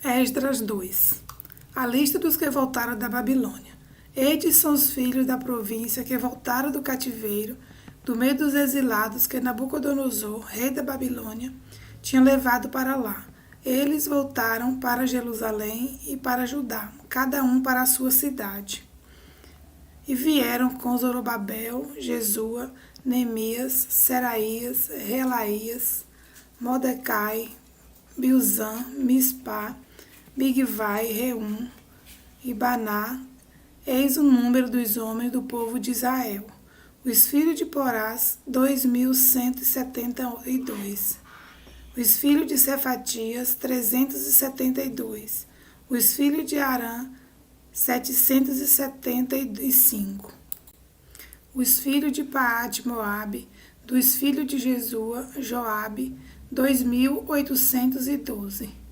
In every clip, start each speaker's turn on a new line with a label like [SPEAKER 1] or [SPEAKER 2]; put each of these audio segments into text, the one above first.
[SPEAKER 1] Esdras 2. A lista dos que voltaram da Babilônia. Estes são os filhos da província que voltaram do cativeiro, do meio dos exilados que Nabucodonosor, rei da Babilônia, tinha levado para lá. Eles voltaram para Jerusalém e para Judá, cada um para a sua cidade. E vieram com Zorobabel, Jesua, Neemias, Seraías, Relaías, Mordecai, Bilzã, Mispá, Bigvai, Reum e Baná. Eis o número dos homens do povo de Israel. Os filhos de Porás, 2.172. Os filhos de Cefatias, 372. Os filhos de Arã, 775. Os filhos de Paate Moabe, dos filhos de Jesua, Joabe, 2.812.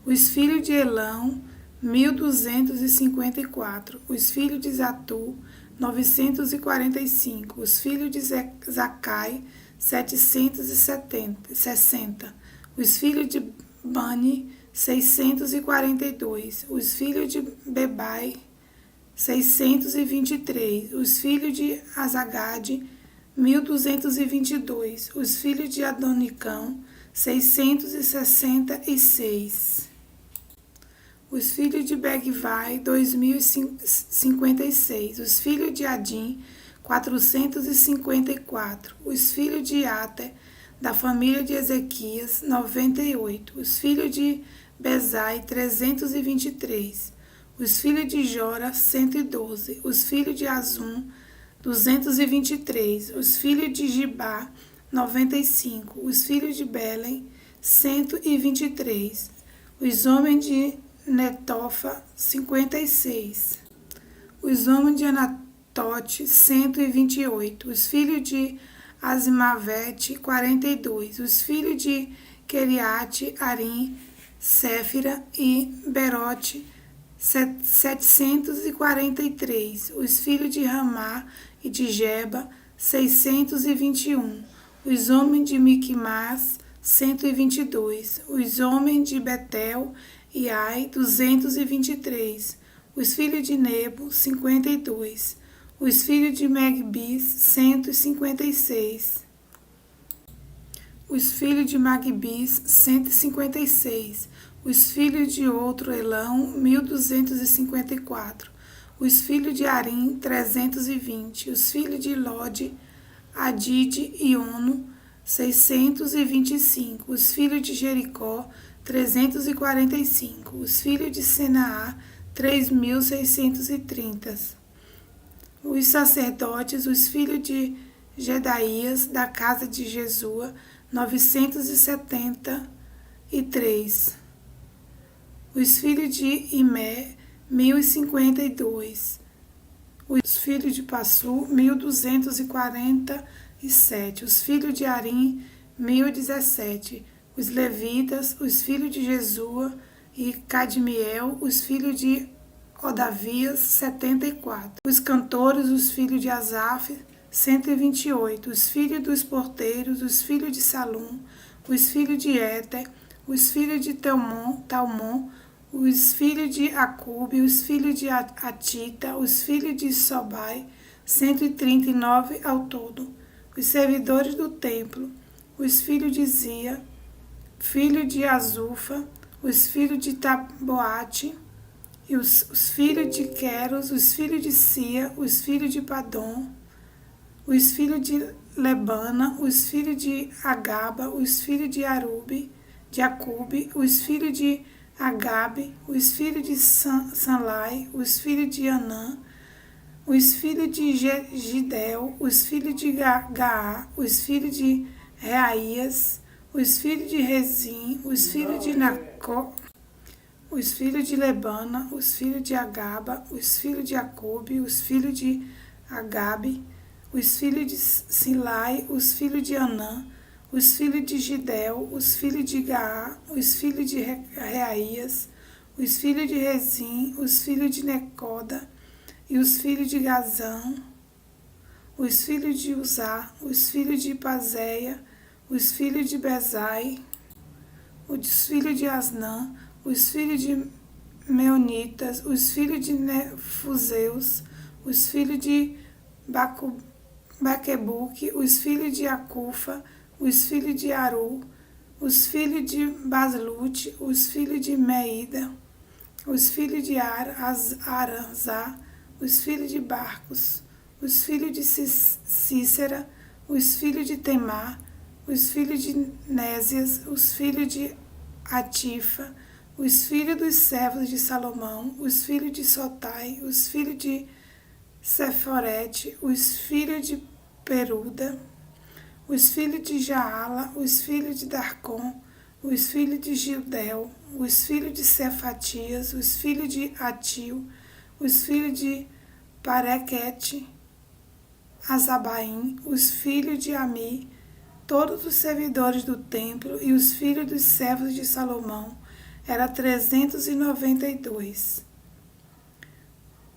[SPEAKER 1] Os filhos de Elão, 1.254. Os filhos de Zatu, 945. Os filhos de Zacai, 760. Os filhos de Bani, 642. Os filhos de Bebai, 623. Os filhos de Azagade, 1.222. Os filhos de Adonicão, 666. Os filhos de Begvai, 2.056. Os filhos de Adim, 454. Os filhos de Ater, da família de Ezequias, 98. Os filhos de Bezai, 323. Os filhos de Jora, 112. Os filhos de Azum, 223. Os filhos de Gibá, 95. Os filhos de Belém, 123. Os homens de Netofa, 56. Os homens de Anatote, 128. Os filhos de Azimavete, 42. Os filhos de Queriate, Arim, Séfira e Berote, 743. Os filhos de Ramá e de Geba, 621. Os homens de Miquimás, 122. Os homens de Betel e Ai, 223. Os filhos de Nebo, 52. Os filhos de Megbis, 156. Os filhos de Magbis, 156. Os filhos de outro Elão, 1.254. Os filhos de Arim, 320. Os filhos de Lode, Adide e Ono, 625. Os filhos de Jericó, 345. Os filhos de Senaá, 3.630. Os sacerdotes, os filhos de Gedaías, da casa de Jesua, 973. Os filhos de Imé, 1.052. Os filhos de Passu, 1.247. Os filhos de Arim, 1.017. Os levitas, os filhos de Jesua e Cadmiel, os filhos de Odavias, 74. Os cantores, os filhos de Asaf, 128. Os filhos dos porteiros, os filhos de Salum, os filhos de Éter, os filhos de Talmon, os filhos de Acube, os filhos de Atita, os filhos de Sobai, 139 ao todo. Os servidores do templo, os filhos de Zia, filho de Azufa, os filhos de Taboate, e os filhos de Queros, os filhos de Sia, os filhos de Padom, os filhos de Lebana, os filhos de Agaba, os filhos de Acube, os filhos de Agabe, os filhos de Sanlai, os filhos de Anã, os filhos de Gidel, os filhos de Gaá, os filhos de Reaías, os filhos de Rezim, os filhos de Nacó, os filhos de Lebana, os filhos de Agaba, os filhos de Acube, os filhos de Agabe, os filhos de Silai, os filhos de Anã, os filhos de Gidel, os filhos de Gaá, os filhos de Reaías, os filhos de Rezim, os filhos de Necoda e os filhos de Gazão, os filhos de Uzá, os filhos de Pazéia, os filhos de Bezai, os filhos de Asnã, os filhos de Meunitas, os filhos de Nefuseus, os filhos de Baquebuque, os filhos de Acufa, os filhos de Aru, os filhos de Baslute, os filhos de Meida, os filhos de Aranzá, os filhos de Barcos, os filhos de Cícera, os filhos de Temar, os filhos de Nésias, os filhos de Atifa, os filhos dos servos de Salomão, os filhos de Sotai, os filhos de Seforete, os filhos de Peruda, os filhos de Jaala, os filhos de Darcon, os filhos de Gildel, os filhos de Cefatias, os filhos de Atil, os filhos de Parequete, Azabaim, os filhos de Ami, todos os servidores do templo e os filhos dos servos de Salomão, era 392.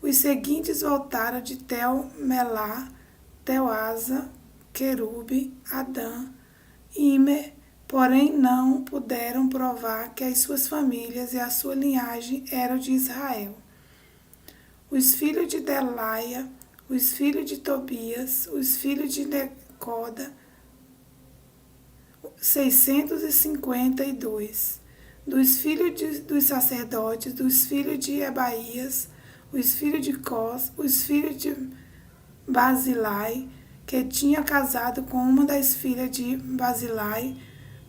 [SPEAKER 1] Os seguintes voltaram de Tel-Melá, Tel-Asa, Querube, Adã, Imer, porém não puderam provar que as suas famílias e a sua linhagem eram de Israel. Os filhos de Delaia, os filhos de Tobias, os filhos de Necoda, 652. Dos filhos dos sacerdotes, dos filhos de Ebaías, os filhos de Cós, os filhos de Basilai, que tinha casado com uma das filhas de Basilai,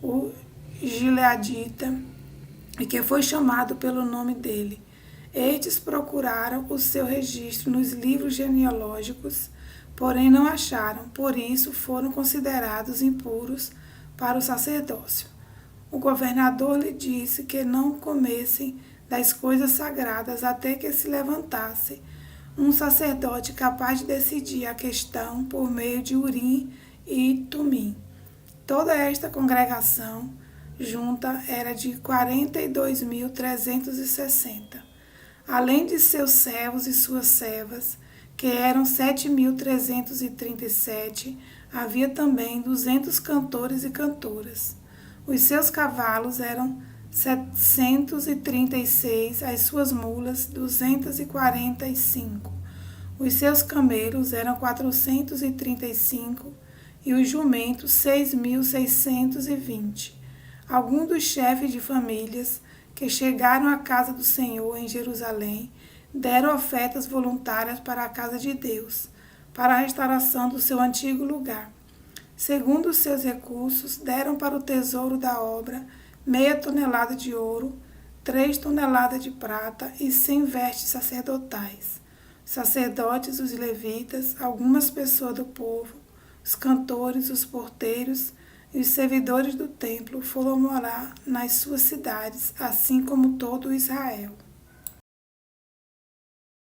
[SPEAKER 1] o Gileadita, e que foi chamado pelo nome dele. Estes procuraram o seu registro nos livros genealógicos, porém não acharam, por isso foram considerados impuros para o sacerdócio. O governador lhe disse que não comessem das coisas sagradas até que se levantasse um sacerdote capaz de decidir a questão por meio de Urim e Tumim. Toda esta congregação junta era de 42.360. Além de seus servos e suas servas, que eram 7.337, havia também 200 cantores e cantoras. Os seus cavalos eram 736, as suas mulas 245. Os seus camelos eram 435 e os jumentos 6.620. Alguns dos chefes de famílias que chegaram à casa do Senhor em Jerusalém deram ofertas voluntárias para a casa de Deus, para a restauração do seu antigo lugar. Segundo os seus recursos, deram para o tesouro da obra 0,5 tonelada de ouro, 3 toneladas de prata e 100 vestes sacerdotais. Os sacerdotes, os levitas, algumas pessoas do povo, os cantores, os porteiros e os servidores do templo foram morar nas suas cidades, assim como todo Israel.